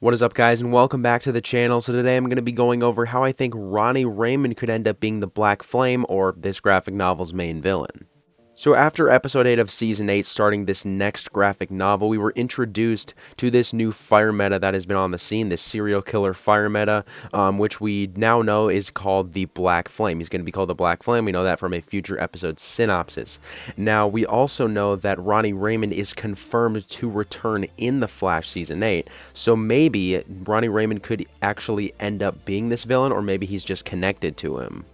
What is up, guys, and welcome back to the channel. So today I'm going to be going over how I think Ronnie Raymond could end up being the Black Flame, or this graphic novel's main villain. So after episode 8 of season 8, starting this next graphic novel, we were introduced to this new fire meta that has been on the scene, this serial killer fire meta, which we now know is called the Black Flame. He's going to be called the Black Flame. We know that from a future episode synopsis. Now, we also know that Ronnie Raymond is confirmed to return in The Flash season 8, so maybe Ronnie Raymond could actually end up being this villain, or maybe he's just connected to him.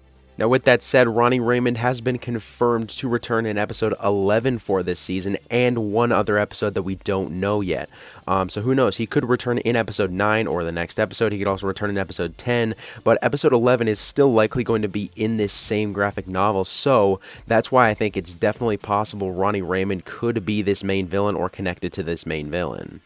Now, with that said, Ronnie Raymond has been confirmed to return in episode 11 for this season, and one other episode that we don't know yet. So who knows? He could return in episode 9 or the next episode. He could also return in episode 10, but episode 11 is still likely going to be in this same graphic novel, so that's why I think it's definitely possible Ronnie Raymond could be this main villain or connected to this main villain.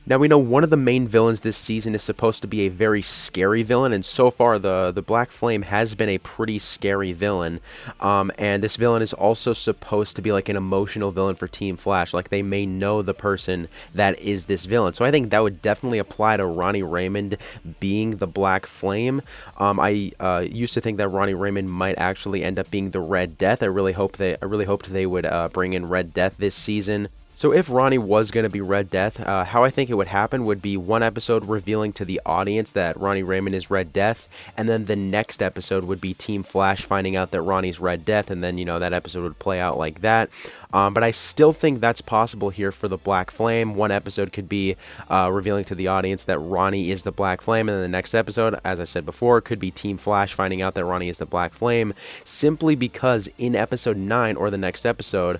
Now, we know one of the main villains this season is supposed to be a very scary villain, and so far the Black Flame has been a pretty scary villain, and this villain is also supposed to be like an emotional villain for Team Flash, like they may know the person that is this villain. So I think that would definitely apply to Ronnie Raymond being the Black Flame. I used to think that Ronnie Raymond might actually end up being the Red Death. I really hoped they would bring in Red Death this season. So if Ronnie was going to be Red Death, how I think it would happen would be one episode revealing to the audience that Ronnie Raymond is Red Death, and then the next episode would be Team Flash finding out that Ronnie's Red Death, and then, you know, that episode would play out like that. But I still think that's possible here for the Black Flame. One episode could be revealing to the audience that Ronnie is the Black Flame, and then the next episode, as I said before, could be Team Flash finding out that Ronnie is the Black Flame, simply because in episode 9, or the next episode,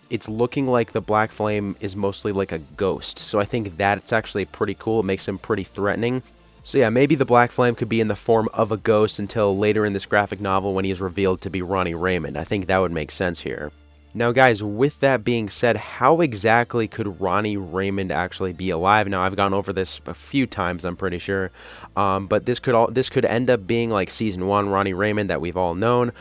it's looking like the Black Flame is mostly like a ghost. So I think that's actually pretty cool. It makes him pretty threatening. So yeah, maybe the Black Flame could be in the form of a ghost until later in this graphic novel when he is revealed to be Ronnie Raymond. I think that would make sense here. Now, guys, with that being said, how exactly could Ronnie Raymond actually be alive? Now, I've gone over this a few times, I'm pretty sure, but this could end up being like season 1 Ronnie Raymond that we've all known,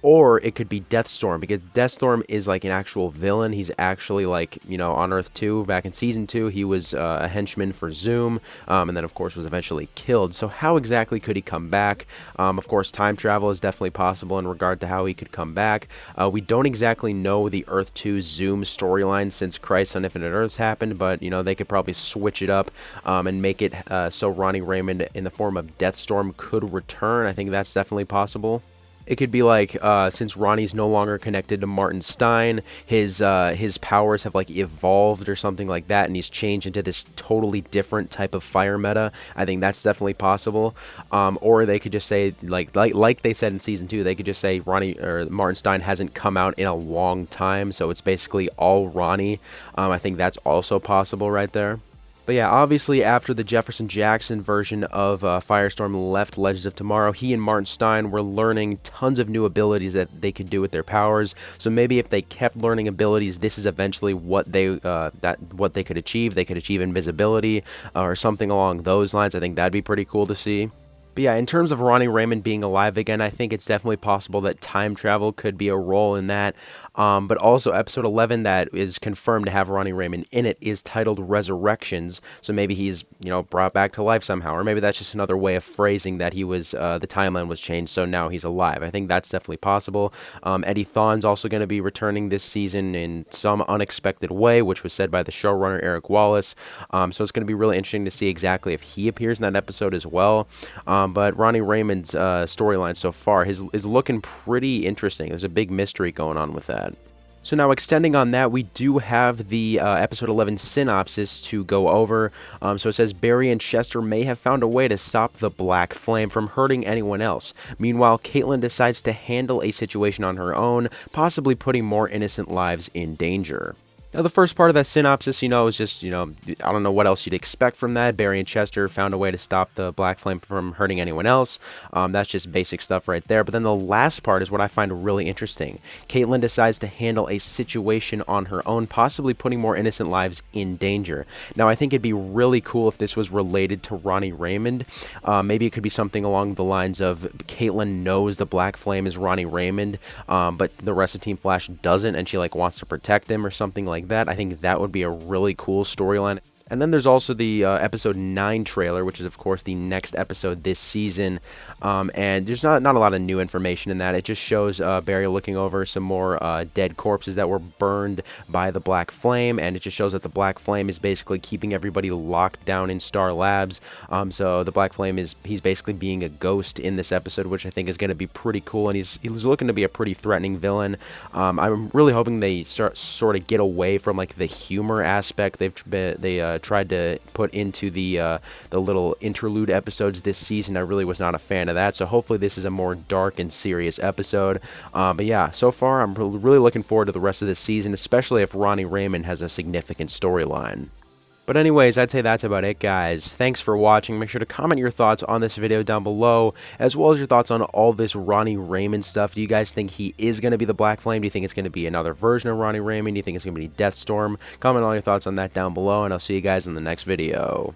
or it could be Deathstorm, because Deathstorm is like an actual villain. He's actually, like, you know, on Earth 2, back in Season 2, he was a henchman for Zoom, and then, of course, was eventually killed. So how exactly could he come back? Of course, time travel is definitely possible in regard to how he could come back. We don't exactly know the Earth 2 Zoom storyline since Crisis on Infinite Earths happened, but, you know, they could probably switch it up and make it so Ronnie Raymond in the form of Deathstorm could return. I think that's definitely possible. It could be like, since Ronnie's no longer connected to Martin Stein, his powers have like evolved or something like that, and he's changed into this totally different type of fire meta. I think that's definitely possible. Or they could just say, like they said in season 2, they could just say Ronnie or Martin Stein hasn't come out in a long time, so it's basically all Ronnie. I think that's also possible right there. But yeah, obviously after the Jefferson Jackson version of Firestorm left Legends of Tomorrow, he and Martin Stein were learning tons of new abilities that they could do with their powers. So maybe if they kept learning abilities, this is eventually what they could achieve. They could achieve invisibility or something along those lines. I think that'd be pretty cool to see. But yeah, in terms of Ronnie Raymond being alive again, I think it's definitely possible that time travel could be a role in that. But also, episode 11 that is confirmed to have Ronnie Raymond in it is titled Resurrections. So maybe he's, you know, brought back to life somehow. Or maybe that's just another way of phrasing that he was, the timeline was changed, so now he's alive. I think that's definitely possible. Eddie Thawne's also going to be returning this season in some unexpected way, which was said by the showrunner Eric Wallace. So it's going to be really interesting to see exactly if he appears in that episode as well. But Ronnie Raymond's storyline so far is looking pretty interesting. There's a big mystery going on with that. So now, extending on that, we do have the episode 11 synopsis to go over. So it says, Barry and Chester may have found a way to stop the Black Flame from hurting anyone else. Meanwhile, Caitlin decides to handle a situation on her own, possibly putting more innocent lives in danger. Now, the first part of that synopsis, you know, is just, you know, I don't know what else you'd expect from that. Barry and Chester found a way to stop the Black Flame from hurting anyone else. That's just basic stuff right there. But then the last part is what I find really interesting. Caitlin decides to handle a situation on her own, possibly putting more innocent lives in danger. Now, I think it'd be really cool if this was related to Ronnie Raymond. Maybe it could be something along the lines of Caitlin knows the Black Flame is Ronnie Raymond, but the rest of Team Flash doesn't, and she, like, wants to protect him or something like that. I think that would be a really cool storyline. And then there's also the episode 9 trailer, which is of course the next episode this season. And there's not a lot of new information in that. It just shows Barry looking over some more dead corpses that were burned by the Black Flame, and it just shows that the Black Flame is basically keeping everybody locked down in Star Labs. So the Black Flame he's basically being a ghost in this episode, which I think is going to be pretty cool, and he's looking to be a pretty threatening villain. I'm really hoping they sort of get away from like the humor aspect they tried to put into the little interlude episodes this season. I really was not a fan of that, so hopefully this is a more dark and serious episode. But yeah, so far I'm really looking forward to the rest of this season, especially if Ronnie Raymond has a significant storyline. But anyways, I'd say that's about it, guys. Thanks for watching. Make sure to comment your thoughts on this video down below, as well as your thoughts on all this Ronnie Raymond stuff. Do you guys think he is going to be the Black Flame? Do you think it's going to be another version of Ronnie Raymond? Do you think it's going to be Deathstorm? Comment all your thoughts on that down below, and I'll see you guys in the next video.